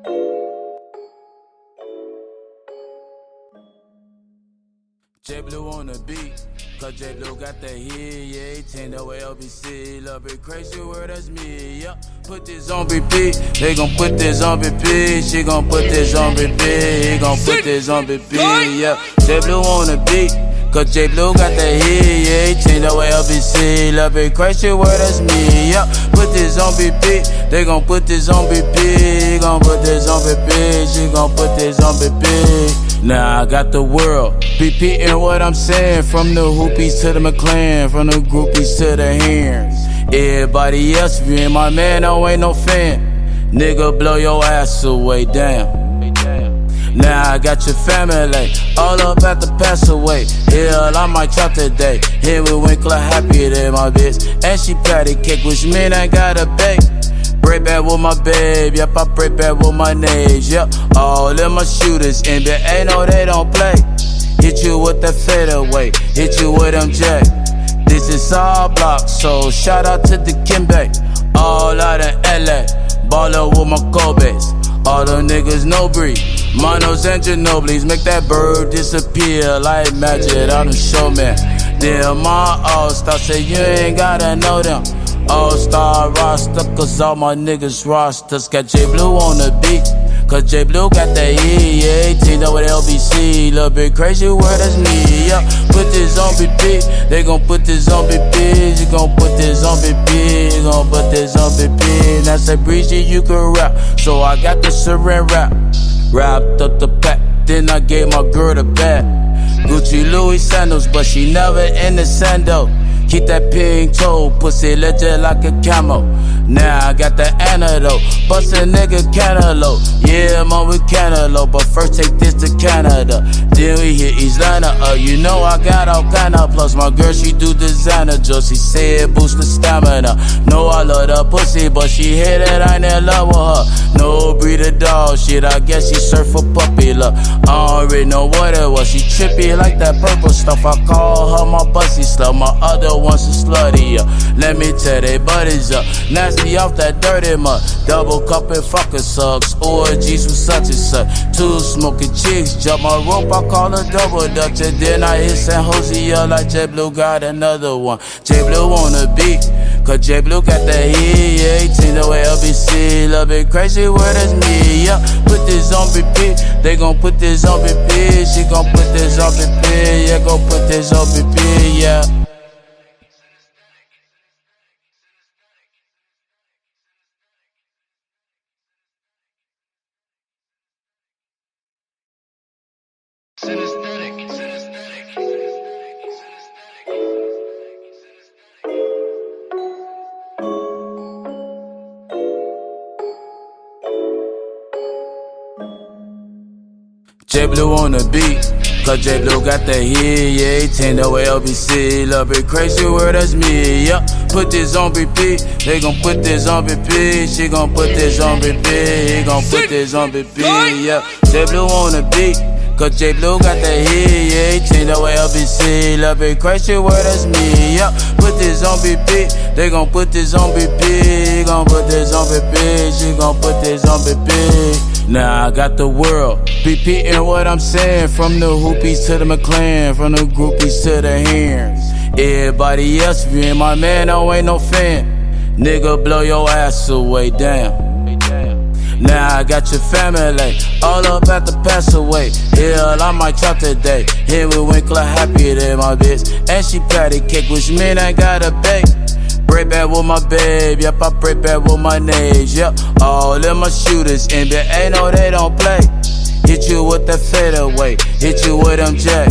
J Blue on the beat, cause J Blue got that hit, yeah, 18 the way LBC, love it crazy word, that's me, yeah. Put this on repeat, they gon' put this on repeat, she gon' put this on repeat, he gon' put this on repeat, yeah. J Blue on the beat, cause J Blue got that hit, yeah, 18 the way LBC, love it crazy word, that's me, yeah. Put this on repeat, they gon' put this on repeat, he gon' put this on repeat, she gon' put this on repeat. Now I got the world repeating what I'm saying, from the hoopies to the McLaren, from the groupies to the hands. Everybody else, if you ain't my man, I ain't no fan. Nigga, blow your ass away, damn. Now I got your family all up at the pass away. Hell, I might chop today. Here with Winkler, happy than my bitch, and she patty cake, which mean I got a bake. Break back with my babe, yep, I break back with my nades, yep. All of my shooters, NBA, no, they don't play. Hit you with that fadeaway, hit you with them jack. This is all block, so shout out to the Kimbe. All out of LA, ballin' with my Kobe's. All them niggas no breed, Monos and Ginobili's. Make that bird disappear like magic, I'm the showman. Then my all-star say you ain't gotta know them. All-star roster, cause all my niggas rosters. Got J Blue on the beat, cause J Blue got that E, yeah, 18 with LBC, little bit crazy word, that's me, yeah. Put this on repeat, they gon' put this on repeat, you gon' put this on repeat, you gon' put this on repeat. Now say Breezy, you can rap, so I got the syringe rap. Wrapped up the pack, then I gave my girl the bag. Gucci Louis sandals, but she never in the sandal. Keep that pink toe, pussy legit like a camo. Now I got the antidote, bust a nigga cantaloupe. Yeah, I'm on with cantaloupe, but first take this to Canada. Then we hit East Atlanta, you know I got all kind of plus. My girl, she do designer jokes, she say it boost the stamina. Know I love the pussy, but she hate it, I ain't in love with her. No breed of dog shit, I guess she surf for puppy love. I don't really know what it was, she trippy like that purple stuff. I call her my bussy slut, my other one's a slutty, let me tell they buddies up. Nasty off that dirty mud, double cup and fucking sucks. Orgies with such and such, two smoking chicks. Jump my rope, I call her double dutch. And then I hit San Jose up like J Blue got another one. J Blue on the beat, cause J Blue got that heat, yeah, 18 the way LBC, love it crazy word, that's me, yeah. Put this on repeat, they gon' put this on repeat, she gon' put this on repeat, yeah, gon' put this on repeat, yeah. J Blue on the beat, cause J Blue got that hit, yeah, 18 the way LBC, love it crazy word, that's me, yeah. Put this on repeat, they gon' put this on repeat, she gon' put this on repeat, he gon' put this on repeat, yeah. J Blue on the beat, cause J Blue got that hit, yeah, 18 the way LBC, love it crazy word, that's me, yeah. Put this on repeat, they gon' put this on repeat, he gon' put this on repeat, she gon' put this on repeat. Now I got the world repeating what I'm saying, from the hoopies to the McLaren, from the groupies to the hands. Everybody else, if you ain't my man, I ain't no fan. Nigga, blow your ass away, damn. Now I got your family all up at the pass away. Hell, I might chop today. Here with Winkler, happy than my bitch, and she patty cake, which mean I got a bake. Break back with my babe, yep, I break back with my nades, yep. All of my shooters, NBA, no, they don't play. Hit you with that fadeaway, hit you with them jack.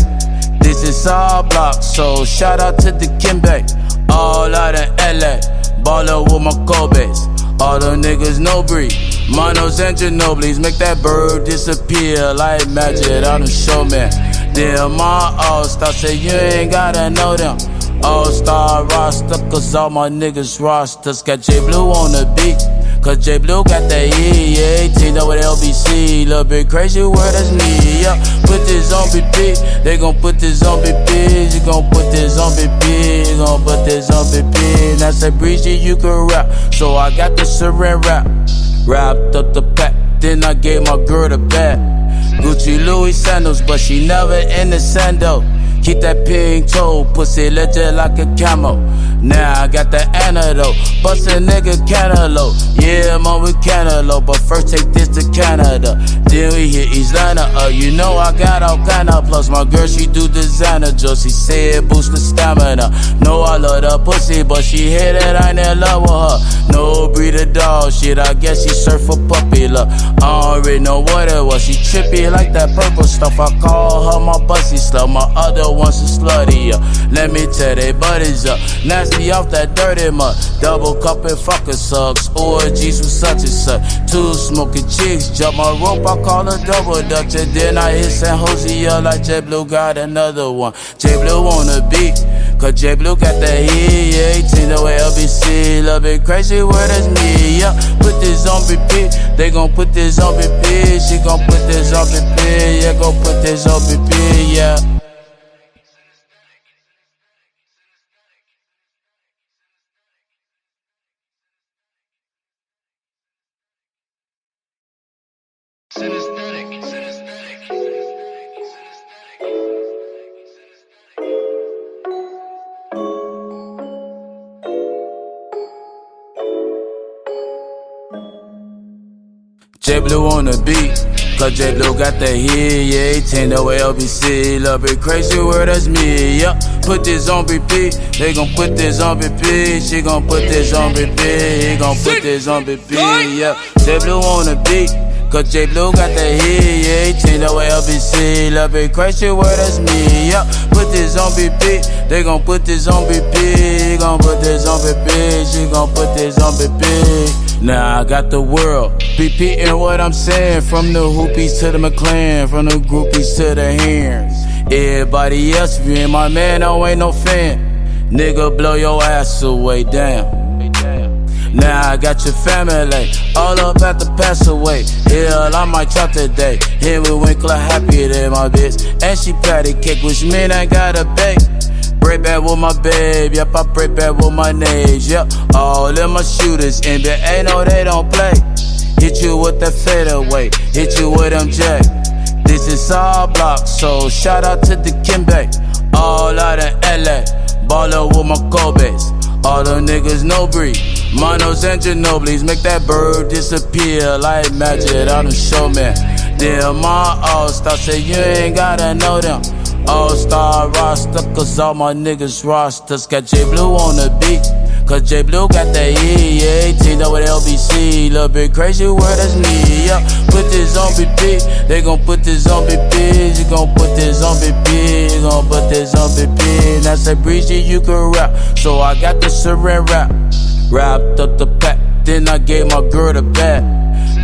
This is all block, so shout out to the Kimbe. All out of LA, ballin' with my Kobe's. All them niggas no breed, Monos and Ginobili's. Make that bird disappear like magic, I'm the showman. Then my all-star say you ain't gotta know them. All-star roster, cause all my niggas rosters. Got J Blue on the beat, cause J Blue got that E, yeah, 18 with LBC, little bit crazy word, that's me, yeah. Put this on repeat, they gon' put this on repeat, you gon' put this on repeat, you gon' put this on repeat. Now say Breezy, you can rap, so I got the syringe rap. Wrapped up the pack, then I gave my girl the bag. Gucci Louis sandals, but she never in the sando. Keep that pink toe, pussy legit like a camo. Now I got the antidote, bust a nigga cantaloupe. Yeah, I'm on with cantaloupe, but first take this to Canada. Then we hit East Atlanta, you know I got all kind of plus. My girl, she do designer jokes, she say it boost the stamina. Know I love the pussy, but she hit it, I ain't in love with her. No breed of dog shit, I guess she surf for puppy love. I don't really know what it was, she trippy like that purple stuff. I call her my bussy slut, my other one's a slutty, Let me tell they buddies up, nasty off that dirty mud. Double cup and fucking sucks, orgies with such and such. Two smoking chicks, jump my rope, I call her double dutch. And then I hit San Jose up like J Blue got another one. J Blue on the beat, cause J Blue got that heat, yeah. 18 the way LBC, love it crazy, where that's me, yeah. Put this on repeat, they gon' put this on repeat. She gon' put this on repeat, yeah, gon' put this on repeat, yeah. J Blue on the beat, cause J Blue got that heat, yeah. 18 the way LBC, love it crazy, where that's me, yeah. Put this on repeat, they gon' put this on repeat. She gon' put this on repeat, he gon' put this on repeat, yeah. J Blue on the beat, cause J Blue got that heat, yeah. 18 the way LBC, love it crazy, where that's me, yeah. Put this on repeat, they gon' put this on repeat. He gon' put this on repeat, she gon' put this on repeat. Now I got the world repeating what I'm saying. From the hoopies to the McLaren, from the groupies to the hands. Everybody else, if you ain't my man, I ain't no fan. Nigga, blow your ass away, damn. Now I got your family, all up at the pass away. Hell, I might chop today. Here with Winkler, happy there, my bitch. And she patty cake, which mean I got a bake. Break back with my babe, yep, I break back with my nades, yep. All of my shooters, NBA, no, they don't play. Hit you with that fadeaway, hit you with them jack. This is all block, so shout out to the Kimbe. All out in LA, ballin' with my Kobe's. All them niggas no breed, Monos and Ginobili's. Make that bird disappear like magic, I'm the showman. Then my all-star say you ain't gotta know them. All-star roster, cause all my niggas rosters. Got J Blue on the beat, cause J Blue got that heat, yeah. 18 with LBC, little bit crazy, where that's me, yeah. Put this on repeat, they gon' put this on repeat. You gon' put this on repeat, you gon' put this on repeat. Now say Breezy, you can rap, so I got the syringe rap. Wrapped up the pack, then I gave my girl the bag.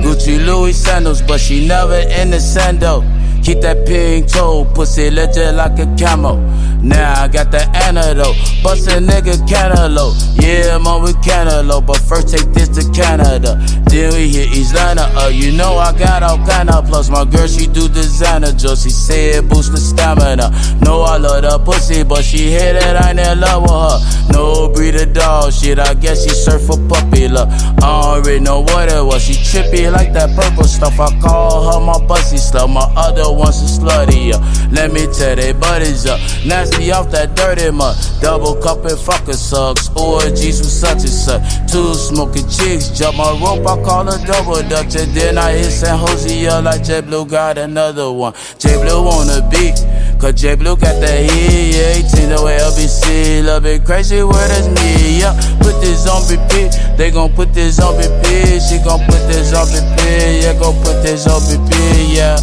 Gucci Louis sandals, but she never in the sando. Keep that pink toe, pussy legit like a camo. Now I got the antidote, bust a nigga cantaloupe. Yeah, I'm on with cantaloupe, but first take this to Canada. Then we hit East Atlanta, you know I got all kind of plus. My girl, she do designer jokes, she say it boost the stamina. Know I love the pussy, but she hit it, I ain't in love with her. No breed of dog shit, I guess she surf for puppy love. I don't really know what it was, she trippy like that purple stuff. I call her my bussy slut, my other one's a slutty, Let me tell they buddies up, nasty off that dirty mud. Double cup and fucking sucks, orgies with such and such. Two smoking chicks, jump my rope, I call her double dutch. And then I hit San Jose up like J Blue got another one. J Blue on the beat, cause J Blue got that heat, yeah. 18 the way LBC, love it crazy, where that's me, yeah. Put this on repeat, they gon' put this on repeat. She gon' put this on repeat, yeah, gon' put this on repeat, yeah.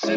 J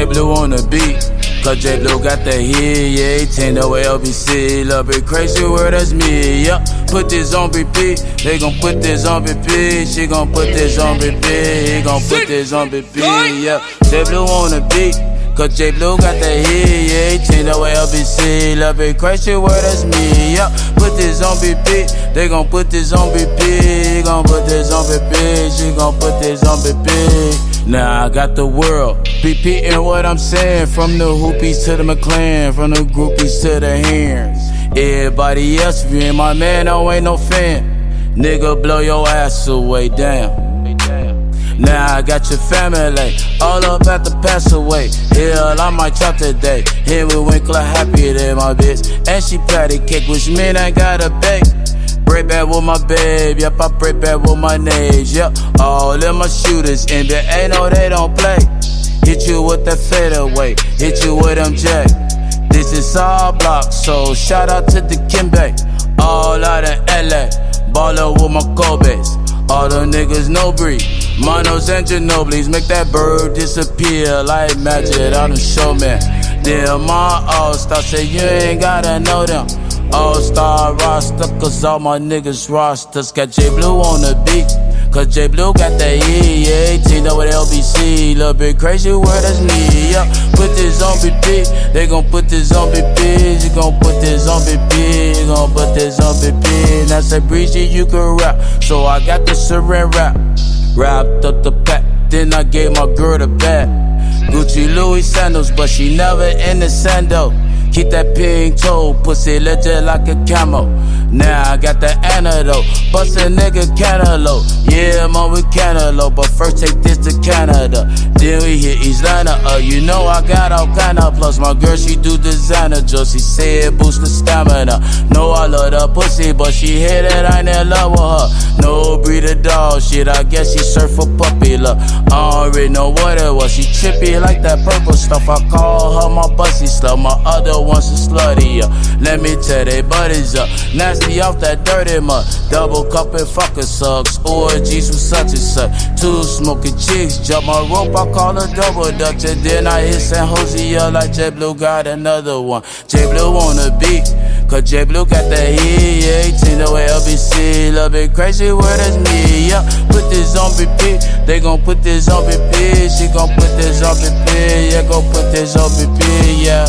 Blue on the beat, cause J Blue got that heat, yeah, 18 the way LBC, love it crazy word, that's me, yeah. Put this on repeat, they gon' put this on repeat, she gon' put this on repeat, he gon' put this on repeat, yeah. J Blue on the beat, cause J Blue got that heat, yeah, 18 the way LBC, love it crazy word, that's me, yeah. Put this on repeat, they gon' put this on repeat, he gon' put this on repeat, she gon' put this on repeat. Now I got the world repeating what I'm saying, from the hoopies to the McLaren, from the groupies to the hands. Everybody else, if you ain't my man, I ain't no fan. Nigga, blow your ass away, damn. Now I got your family all up at the pass away. Hell, I might chop today. Here with Winkler, happy than my bitch, and she patty cake, which mean I got a bake. Break back with my babe, yep, I break back with my nades, yep. All of my shooters, NBA, no, they don't play. Hit you with that fadeaway, hit you with them jack. This is all block, so shout out to the Kimbe. All out of LA, ballin' with my Kobe's. All the niggas no breed, Manos and Ginobili's, make that bird disappear like magic on the showman. Then my all-star say you ain't gotta know them. All-star roster, cause all my niggas rosters. Got J Blue on the beat, cause J Blue got that E, yeah, 18 with LBC, little bit crazy word, that's me, yeah. Put this on repeat, they gon' put this on repeat, you gon' put this on repeat, you gon' put this on repeat. Now say Breezy, you can rap, so I got the syringe rap. Wrapped up the pack, then I gave my girl the bag. Gucci Louis sandals, but she never in the sando. Keep that pink toe, pussy legit like a camo. Now I got the antidote, bust a nigga cantaloupe. Yeah, I'm on with cantaloupe, but first take this to Canada. Then we hit East Atlanta, you know I got all kind of plus. My girl, she do designer jokes, she say it boost the stamina. Know I love the pussy, but she hit it, I ain't in love with her. No breed of dog shit, I guess she surf for puppy love. I don't really know what it was, she trippy like that purple stuff. I call her my bussy slut, my other one's a slutty, yeah. Let me tell they buddies up, nasty off that dirty mud. Double cup and fucking sucks, orgies with such and such. Two smoking chicks, jump my rope, I call her double dutch. And then I hit San Jose up like J Blue got another one. J Blue on the beat, cause J Blue got that heat, yeah, 18 the way LBC, love it crazy word, that's me, yeah. Put this on repeat, they gon' put this on repeat, she gon' put this on repeat, yeah, gon' put this on repeat, yeah.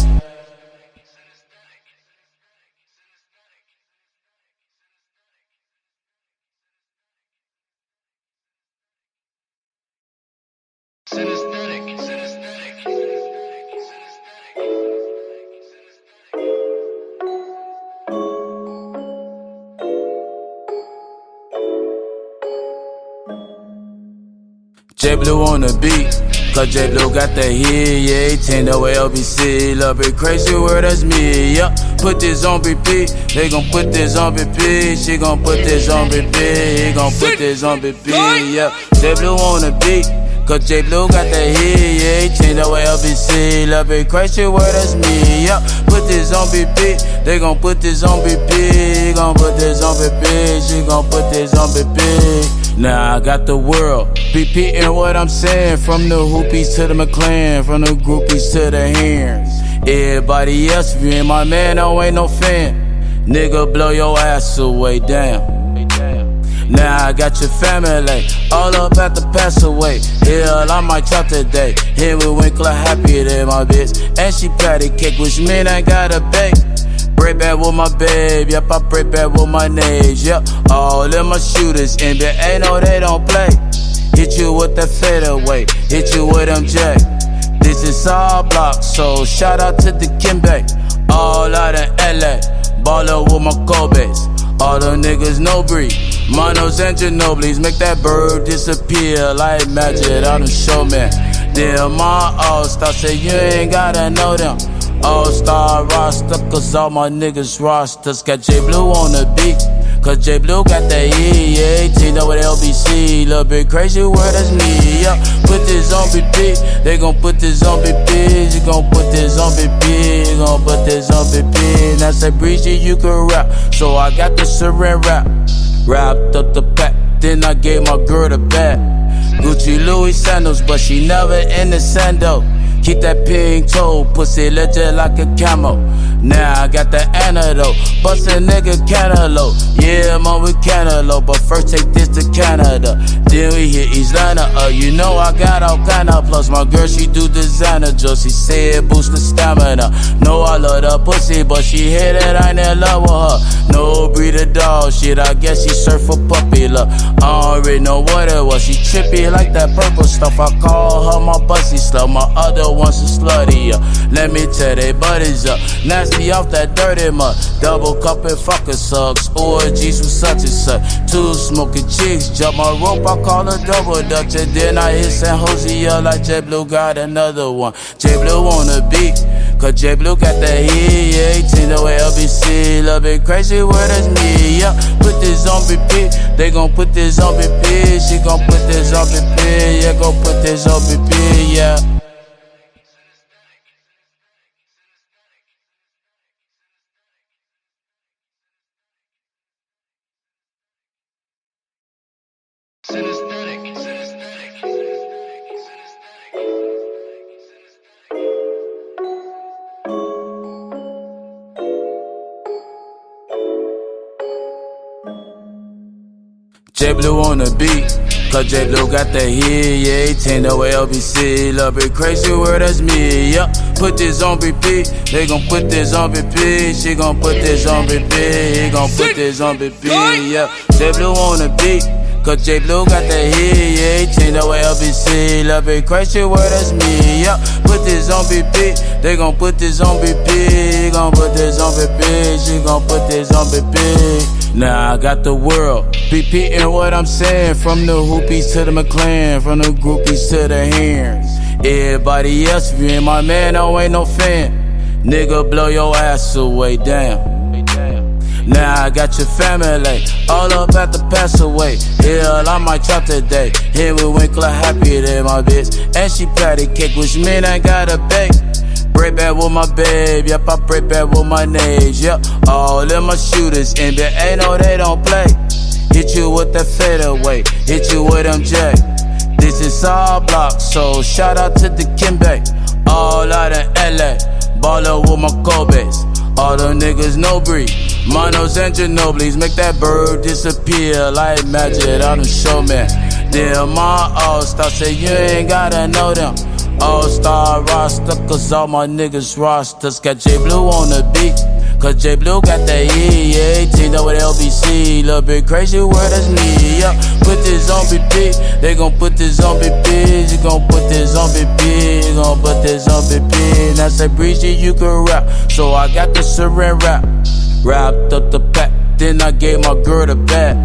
J Blue on the beat, cause J Blue got that heat, yeah, 18 the way LBC, love it crazy word, that's me, yeah. Put this on repeat, they gon' put this on repeat, she gon' put this on repeat, he gon' put this on repeat, yeah. J Blue on the beat, cause J Blue got that heat, yeah, 18 the way LBC, love it crazy word, that's me, yeah. Put this on repeat, they gon' put this on repeat, he gon' put this on repeat, she gon' put this on repeat. Now I got the world repeating what I'm saying, from the hoopies to the McLaren, from the groupies to the hands. Everybody else, if you ain't my man, I ain't no fan. Nigga, blow your ass away, damn. Now I got your family all up at the pass away. Hell, I might chop today. Here with Winkler, happy than my bitch, and she patty cake, which mean I got a bake. Break back with my babe, yep, I break back with my nades, yep. All of my shooters, NBA, no, they don't play. Hit you with that fadeaway, hit you with them jack. This is all block, so shout out to the Kimbe. All out of LA, ballin' with my Kobe's. All the niggas no breed, Manos and Ginobili's, make that bird disappear like magic on the showman. Then my all-star say you ain't gotta know them. All-star roster, cause all my niggas rosters. Got J Blue on the beat, Cause J Blue got that E, yeah, 18 over the LBC. Little bit crazy word, that's me, yeah. Put this on BP, they gon' put this on BP. You gon' put this on BP, you gon' put this on BP. Now say Breezy, you can rap, so I got the syringe rap. Wrapped up the pack, then I gave my girl the bag. Gucci Louis sandals, but she never in the sando. Keep that pink toe, pussy legit like a camo. Now I got the antidote, bust a nigga cantaloupe. Yeah, I'm on with cantaloupe, but first take this to Canada. Then we hit East Atlanta, you know I got all kind of plus. My girl, she do designer jokes, she say it boost the stamina. Know I love the pussy, but she hit it, I ain't in love with her. No breed of dog shit, I guess she surf for puppy love. I don't really know what it was, she trippy like that purple stuff. I call her my bussy slut, my other one's a slutty, Let me tell they buddies up, nasty off that dirty mud. Double cup and fucking sucks, orgies with such and such. Two smoking chicks, jump my rope, I call her double dutch. And then I hit San Jose up like J Blue got another one. J Blue on the beat, cause J Blue got that heat, yeah, 18 the way LBC. Little bit crazy word, that's me, yeah. Put this on BP, they gon' put this on BP. She gon' put this on BP, yeah, gon' put this on BP, yeah. J Blue on the beat, cause J Blue got that heat, yeah, 18 the way LBC. Little bit crazy word, that's me, yeah. Put this on BP, they gon' put this on BP. She gon' put this on BP, he gon' put this on BP, yeah. J Blue on the beat, cause J Blue got that heat, yeah, 18 the way LBC. Little bit crazy word, that's me, yeah. Put this on BP, they gon' put this on BP. He gon' put this on BP, she gon' put this on BP. Now I got the world repeating what I'm saying. From the hoopies to the McLaren, from the groupies to the hands. Everybody else, if you ain't my man, I ain't no fan. Nigga, blow your ass away, damn. Now I got your family all up at the pass away. Hell, I might chop today. Here with Winkler, happy there, my bitch. And she patty cake, which mean I got a bake. Break back with my babe, yep, I break back with my nage, yep. All of my shooters, NBA, no, they don't play. Hit you with that fadeaway, hit you with them jack. This is all block, so shout out to the Kimbe. All out of LA, ballin' with my Kobe's. All them niggas no breed, Monos and Ginobili's. Make that bird disappear like magic, I'm the showman. Then my all-star say you ain't gotta know them. All-star roster, cause all my niggas rosters. Got J Blue on the beat, cause J Blue got that E, yeah, 18 over the LBC. Little bit crazy word, that's me, yeah. Put this on BP, they gon' put this on BP. You gon' put this on BP, you gon' put this on BP. Now say Breezy, you can rap, so I got the syringe rap. Wrapped up the pack, then I gave my girl the bag.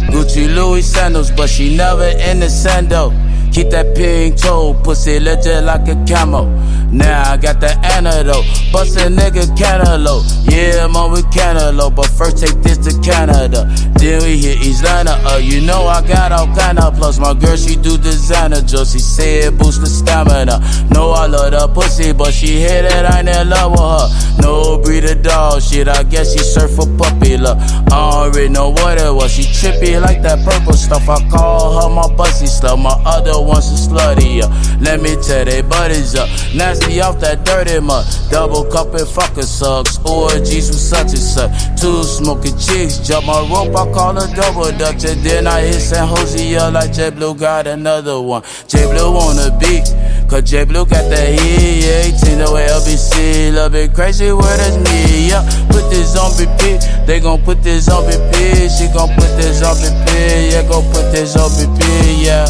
Gucci Louis sandals, but she never in the sando. Keep that pink toe, pussy legit like a camo. Now I got the antidote, bust a nigga cantaloupe. Yeah, I'm on with cantaloupe, but first take this to Canada. Then we hit East Atlanta, you know I got all kind of plus. My girl, she do designer jokes, she say it boost the stamina. Know I love the pussy, but she hit it, I ain't in love with her. No breed of dog shit, I guess she surf for puppy love. I don't really know what it was, she trippy like that purple stuff. I call her my bussy slut, my other one's a slutty, Let me tell they buddies up, nasty off that dirty mud. Double cup and fucking sucks, orgies with such and such. Two smoking chicks, jump my rope, I call her double dutch. And then I hit San Jose up like J Blue got another one. J Blue on the beat, cause J Blue got that heat, yeah, 18 the way LBC. Little bit crazy word, that's me, yeah. Put this on BP, they gon' put this on BP. She gon' put this on BP, yeah, gon' put this on BP, yeah.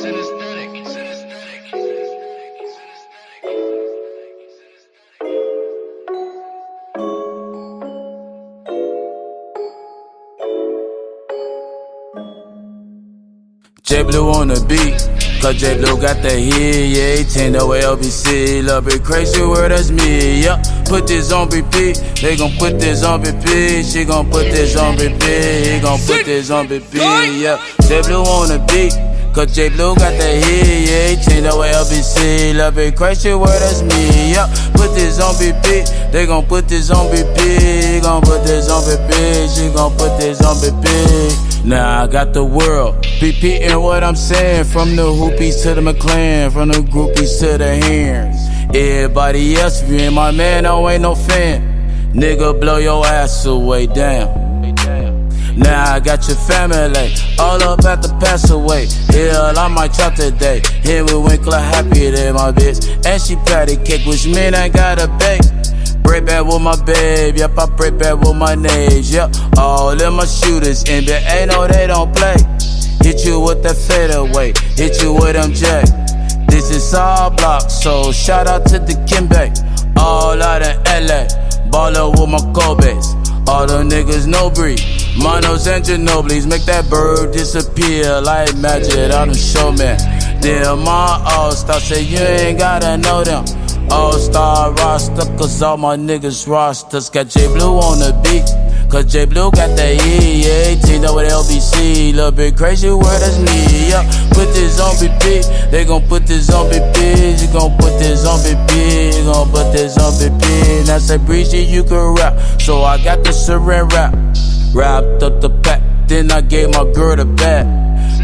J Blue on the beat, cause J Blue got that heat, yeah, 18 the way LBC, love it crazy word, that's me, yeah. Put this on repeat, they gon' put this on repeat, she gon' put this on repeat, he gon' put this on repeat, yeah. J Blue on the beat, cause J Blue got that heat, yeah, 18 the way LBC, love it crazy word, that's me, yeah. Put this on repeat, they gon' put this on repeat, he gon' put this on repeat, she gon' put this on repeat. Now I got the world repeating what I'm saying. From the hoopies to the McLaren, from the groupies to the hands. Everybody else, if you ain't my man, I ain't no fan. Nigga, blow your ass away, damn. Now I got your family all up at the pass away. Hell, I might chop today. Here with Winkler, happy than my bitch. And she patty cake, which mean I got a bake. Break back with my babe, yep, I break back with my names, yep. All of my shooters, NBA, no, they don't play. Hit you with that fadeaway, hit you with MJ. This is all block, so shout out to the Kimbe. All out of LA, ballin' with my Kobe's. All the niggas no breed, Monos and Ginobili's. Make that bird disappear like magic, I done show man. Then my all-star say you ain't gotta know them. All-star roster, cause all my niggas rosters. Got J Blue on the beat, cause J Blue got that E, yeah, 18 with LBC, little bit crazy word, that's me, yeah. Put this on repeat, they gon' put this on repeat, you gon' put this on repeat, you gon' put this on repeat. Now say Breezy, you can rap, so I got the saran wrap. Wrapped up the pack, then I gave my girl the bag.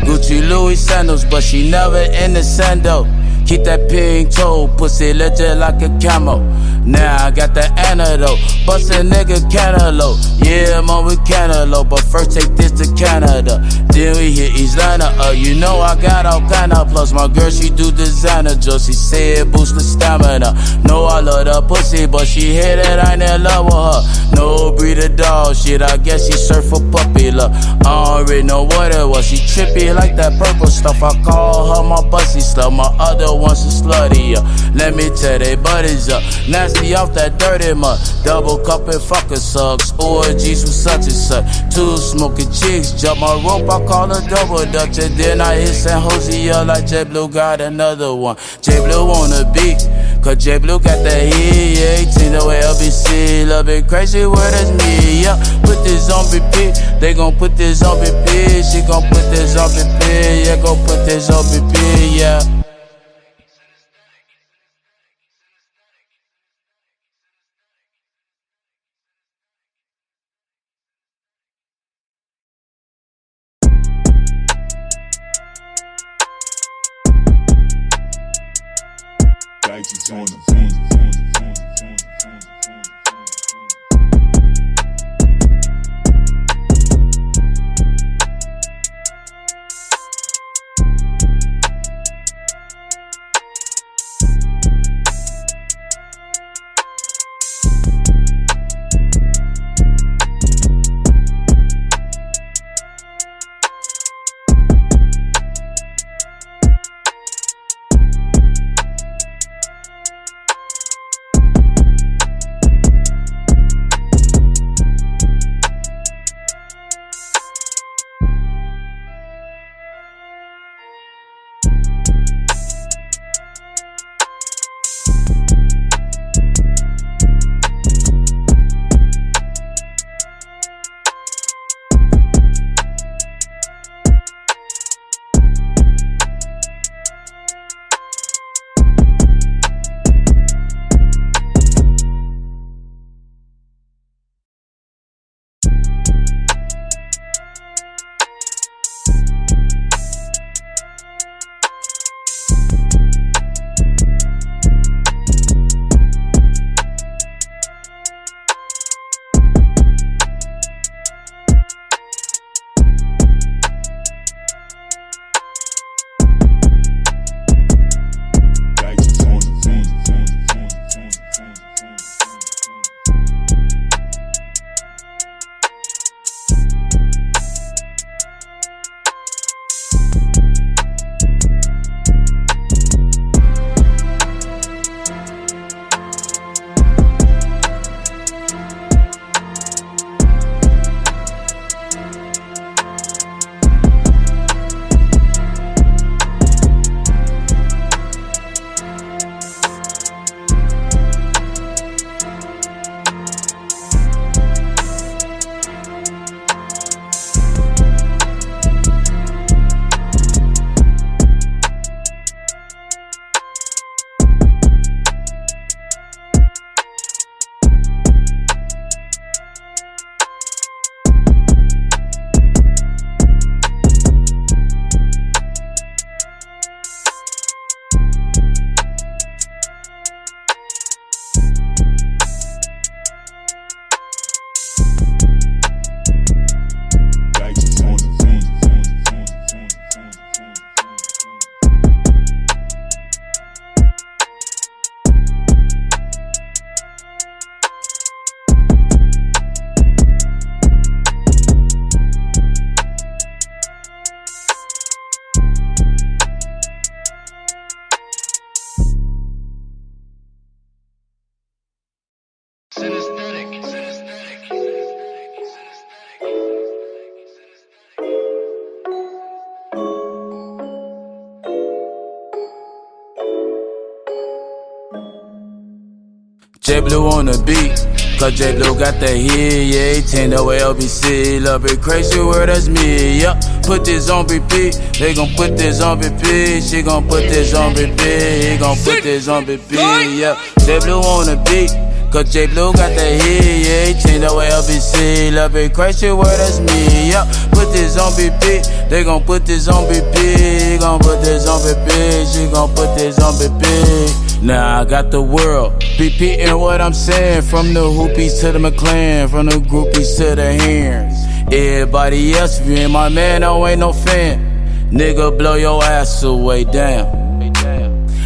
Gucci Louis sandals, but she never in the sandal. Keep that pink toe, pussy legit like a camo. Now I got the antidote, bust a nigga cantaloupe. Yeah, I'm on with cantaloupe, but first take this to Canada. Then we hit East Atlanta, you know I got all kind of plus. My girl, she do designer jokes, she say it boost the stamina. Know I love the pussy, but she hit it, I ain't in love with her. No breed of dog shit, I guess she surf for puppy love. I don't really know what it was, she trippy like that purple stuff. I call her my bussy slut, my other one's a slutty, let me tell they buddies up. Nasty off that dirty mud, double cup and fucking sucks. Orgies with such and such, two smoking chicks. Jump my rope, I call her double dutch. And then I hit San Jose up like J Blue got another one. J Blue on the beat, cause J Blue got that heat, yeah, 18 the way LBC, love it crazy word is me, yeah. Put this on repeat, they gon' put this on repeat, she gon' put this on repeat, yeah, gon' put this on repeat, yeah. Dicey's on the beat. J Blue on the beat. Cause J Blue got that hit, yeah, 18 away LBC. Love it crazy, where that's me, yeah. Put this on repeat, they gon' put this on repeat. She gon' put this on repeat, he gon' put this on repeat, yeah. J Blue on the beat. Cause J Blue got that hit, yeah, 18 away LBC. Love it crazy, where that's me, yeah. Put this on repeat, they gon' put this on repeat. He gon' put this on repeat, she gon' put this on repeat. Now I got the world repeating what I'm saying. From the hoopies to the McLaren, from the groupies to the hands. Everybody else, if you ain't my man, I ain't no fan. Nigga, blow your ass away, damn.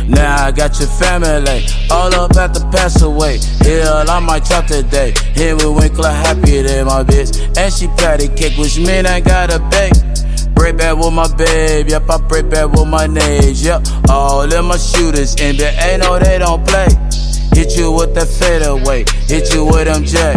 Now I got your family all up at the pass away. Hell, I might talk today. Here with Winkler, happy than my bitch. And she patty cake, which mean I got a bake. Break back with my babe, yep, I break back with my nades, yep. All of my shooters, NBA, no, they don't play. Hit you with that fadeaway, hit you with them J.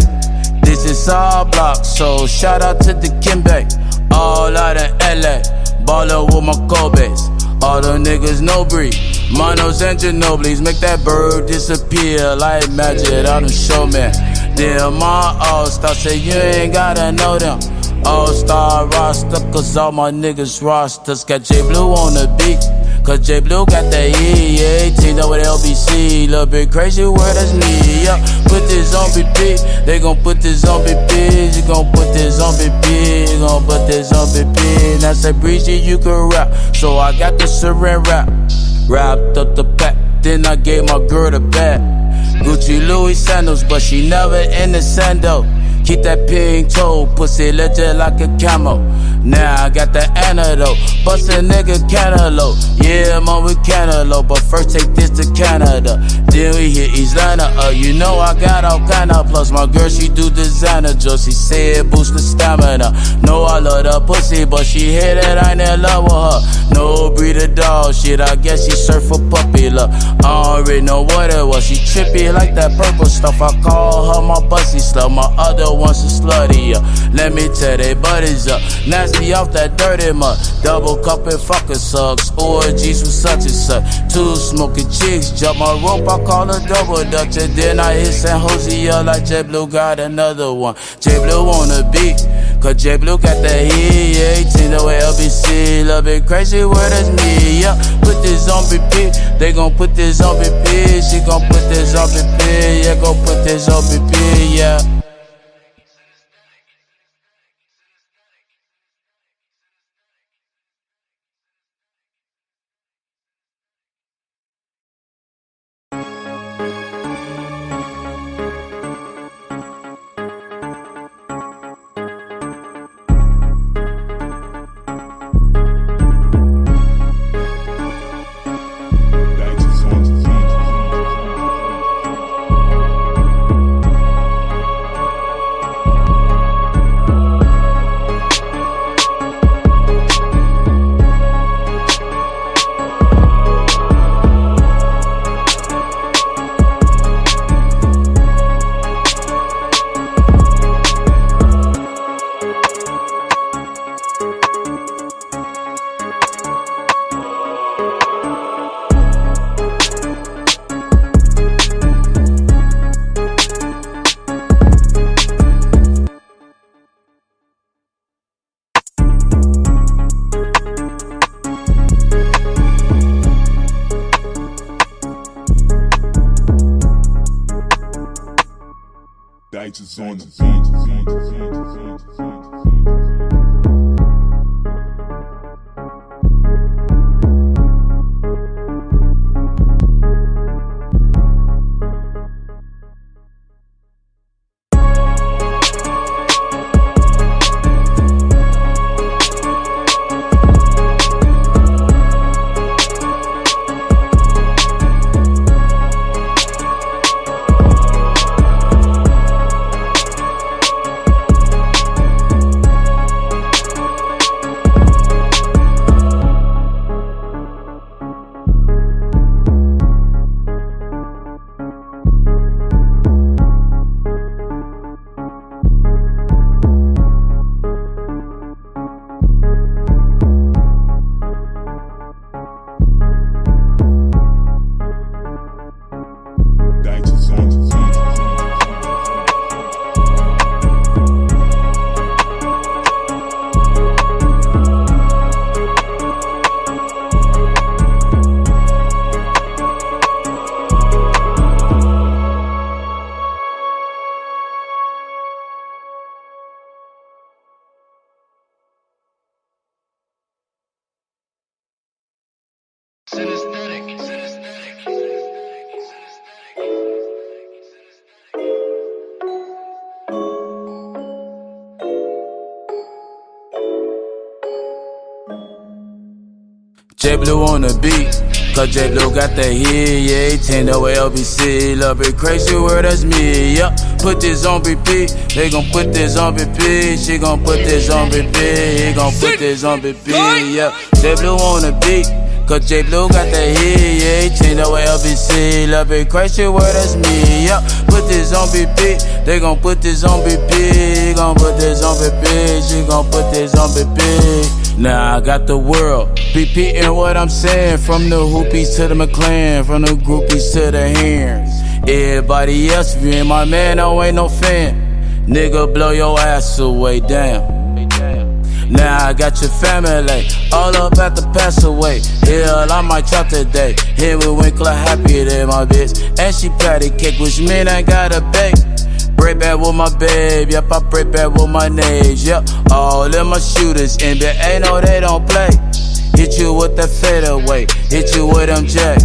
This is all block, so shout out to the Kimbe. All out of LA, ballin' with my Kobe's. All the niggas no breed, Manos and Ginobili's. Make that bird disappear like magic on the show, man. Then my all-star say you ain't gotta know them. All-star roster, cause all my niggas rosters. Got J Blue on the beat, cause J Blue got that E, yeah, 18 with LBC. Little bit crazy, where that's me, yeah. Put this on repeat, they gon' put this on repeat. You gon' put this on repeat, you gon' put this on repeat. Now say Breezy, you can rap, so I got the syringe rap. Wrapped up the pack, then I gave my girl the bag. Gucci Louis sandals, but she never in the sando. Keep that pink toe, pussy legit like a camo. Now I got the antidote, bust a nigga cantaloupe. Yeah, I'm on with cantaloupe, but first take this to Canada. Then we hit East Atlanta, you know I got all kind of plus. My girl, she do designer jokes, she say it boost the stamina. No, I love the pussy, but she hit it, I ain't in love with her. No breed of dog shit, I guess she surf for puppy love. I don't really know what it was, she trippy like that purple stuff. I call her my bussy slut, my other one's a slutty, yeah. Let me tell they buddies up, nasty off that dirty mud. Double cup and fucking sucks, orgies with such and such. Two smoking chicks, jump my rope, I call her double dutch. And then I hit San Jose up like J Blue got another one. J Blue on the beat, cause J Blue got that heat, yeah, 18 away LBC. Love it crazy, where that's me, yeah. Put this on repeat, they gon' put this on repeat. She gon' put this on repeat, yeah, gon' put this on repeat, yeah. Dice is on the beat. J Blue on the beat, cause J Blue got that heat, yeah, 18 over LBC, love it crazy word, that's me, yeah. Put this on BP, they gon' put this on BP, she gon' put this on BP, he gon' put this on BP, yeah. J Blue on the beat, cause J Blue got that heat, yeah, 18 over LBC, love it crazy word, that's me, yeah. Put this on BP, they gon' put this on BP, he gon' put this on BP, she gon' put this on BP. Now I got the world repeating what I'm saying. From the hoopies to the McLaren, from the groupies to the hands. Everybody else, if you ain't my man, I ain't no fan. Nigga, blow your ass away, damn. Now I got your family all up at the pass away. Hell, I might chop today. Here with Winkler, happy than my bitch. And she patty cake, which mean I got a bake. Break back with my babe, yep, I break back with my nades, yep. All of my shooters, NBA, no, they don't play. Hit you with that fadeaway, hit you with MJ.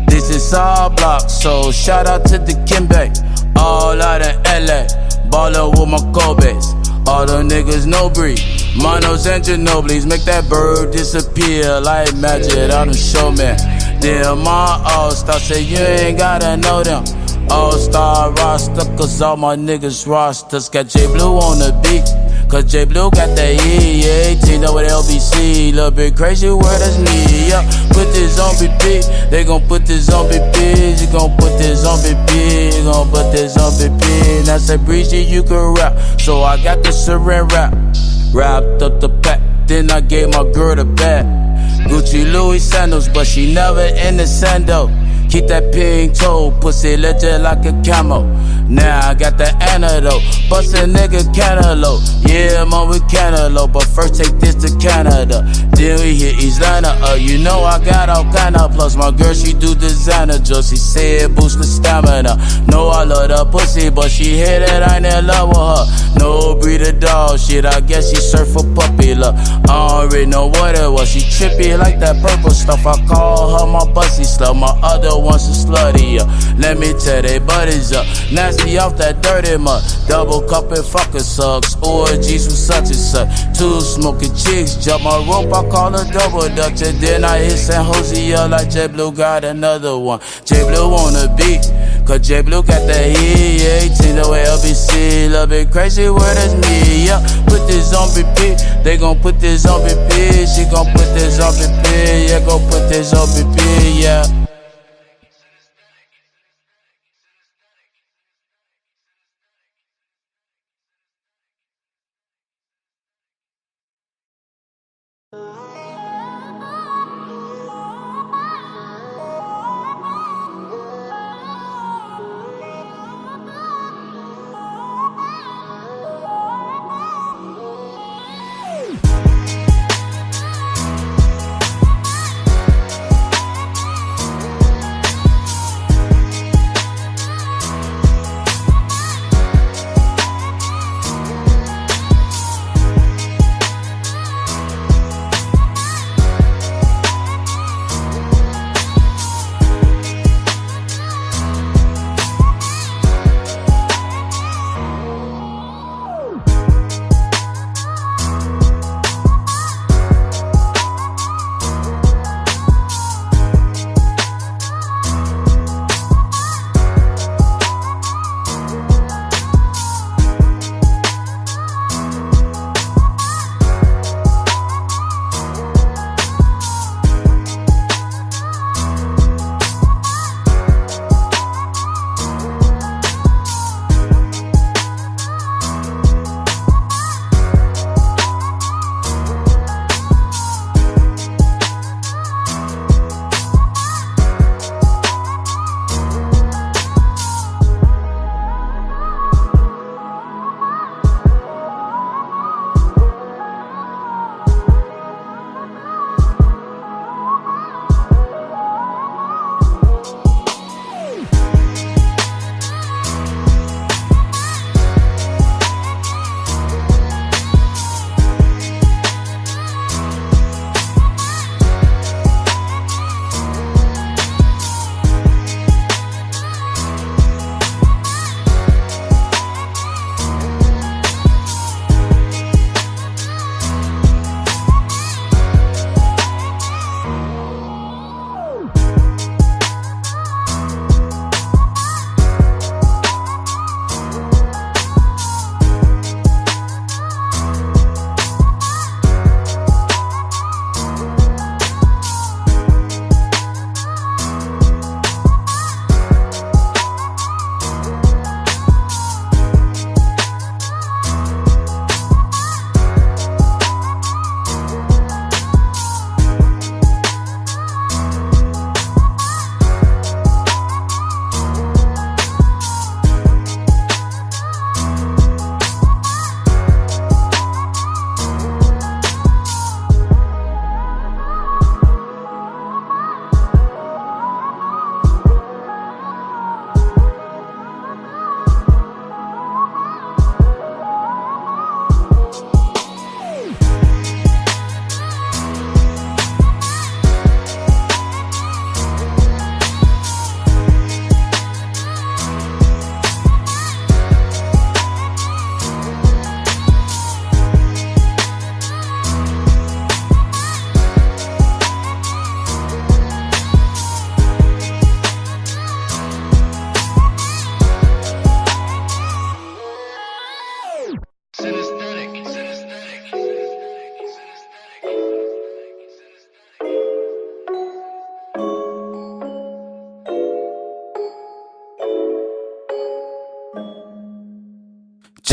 This is all block, so shout out to the Kimbe. All out of LA, ballin' with my Kobe's. All the niggas no breed, Monos and Ginobili's. Make that bird disappear like magic, I'm the showman. Then my all-star say you ain't gotta know them. All-star roster, cause all my niggas rosters. Got J Blue on the beat, cause J Blue got that E, yeah, 18 over LBC, little bit crazy word, that's me, yeah. Put this on BP, they gon' put this on BP, she gon' put this on BP, you gon' put this on BP. Now say Breezy, you can rap, so I got the Saran wrap. Wrapped up the pack, then I gave my girl the bag. Gucci Louis sandals, but she never in the sando. Keep that pink toe, pussy legit like a camo. Now I got the antidote, bust a nigga cantaloupe. Yeah, I'm on with cantaloupe, but first take this to Canada. Then we hit East Atlanta, you know I got all kind of plus. My girl, she do designer jokes, she say it boost the stamina. Know I love the pussy, but she hit it, I ain't in love with her. No breed of dog shit, I guess she surf for puppy love. I don't really know what it was, she trippy like that purple stuff. I call her my bussy slut, my other one's a slutty, let me tell they buddies up. Nasty off that dirty mud, double cup and fucking sucks. Orgies with such and such. Two smoking chicks, jump my rope, I call her double dutch. And then I hit San Jose up like J Blue got another one. J Blue on the beat, cause J Blue got that heat, yeah, 18 the way LBC, love it crazy word that's me, yeah. Put this on BP, they gon' put this on BP, she gon' put this on BP, yeah, gon' put this on BP, yeah.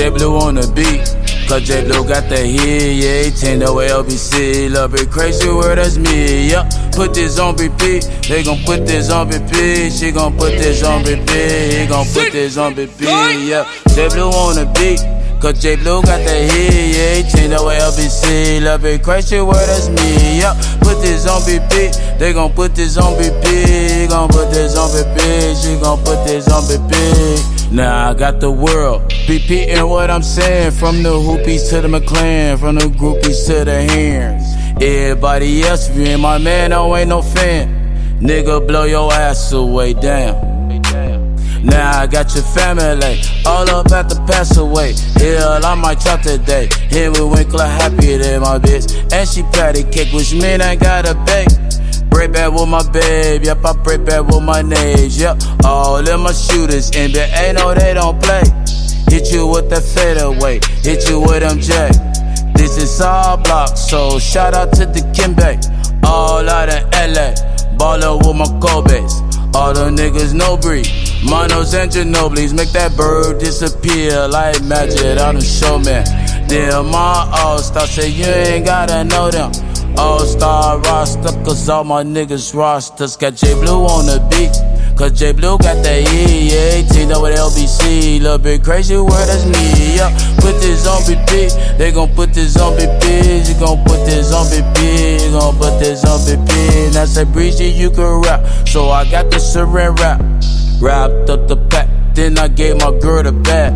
J Blue on the beat. Cause J Blue got that hit, yeah, 18 the way LBC. Love it crazy, where that's me, yeah. Put this on BP, they gon' put this on BP. She gon' put this on BP, he gon' put this on BP, yeah. J Blue on the beat. Cause J Blue got that hit, yeah, 18 the way LBC. Love it crazy, where that's me, yeah. Put this on BP, they gon' put this on BP. He gon' put this on BP, she gon' put this on BP. Now I got the world repeating what I'm saying. From the hoopies to the McLaren, from the groupies to the hands. Everybody else, if you ain't my man, I ain't no fan. Nigga, blow your ass away, damn. Now I got your family all up at the pass away. Hell, I might chop today. Here with Winkler, happy than my bitch. And she patty cake, which mean I got a bake. Break back with my babe, yep, I break back with my names, yep. All of my shooters, NBA, no, they don't play. Hit you with that fadeaway, hit you with MJ. This is all block, so shout out to the Kimbe. All out of LA, ballin' with my Kobe's. All the niggas no breed, Manos and Ginobili's. Make that bird disappear like magic, I'm the showman. Then my all-star say you ain't gotta know them. All-star roster, cause all my niggas rosters. Got J Blue on the beat, cause J Blue got that E, yeah, 18 with LBC. Little bit crazy, where that's me, yeah. Put this on BP, they gon' put this on BP. She gon' put this on BP, you gon' put this on BP. Now say Breezy, you can rap, so I got the syringe rap. Wrapped up the pack, then I gave my girl the bag.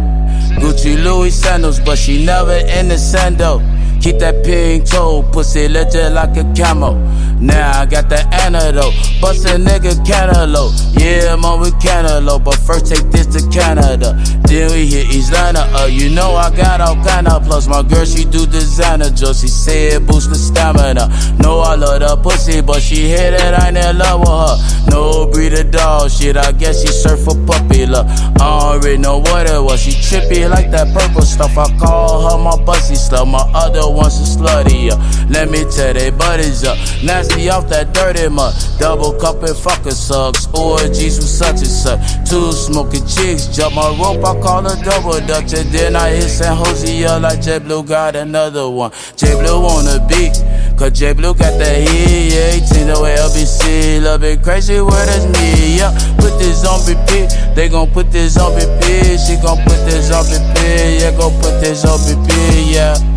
Gucci Louis sandals, but she never in the sando. Keep that pink toe, pussy legit like a camo. Now I got the antidote, bust a nigga cantaloupe. Yeah, I'm on with cantaloupe, but first take this to Canada. Then we hit East Atlanta, you know I got all kind of plus. My girl, she do designer jokes, she say it boost the stamina. Know I love the pussy, but she hit it, I ain't in love with her. No breed of dog shit, I guess she surf for puppy love. I don't really know what it was, she trippy like that purple stuff. I call her my bussy slut, my other one's a slutty, yeah. Let me tell they buddies up, nasty off that dirty mud. Double cup and fucking sucks, orgies with such and such. Two smoking chicks, jump my rope, I call her double dutch. And then I hit San Jose up like J Blue got another one. J Blue on the beat, cause J Blue got that heat, yeah, 18 the way LBC. Love it crazy, where that's me, yeah. Put this on BP, they gon' put this on BP. She gon' put this on BP, yeah, gon' put this on BP, yeah.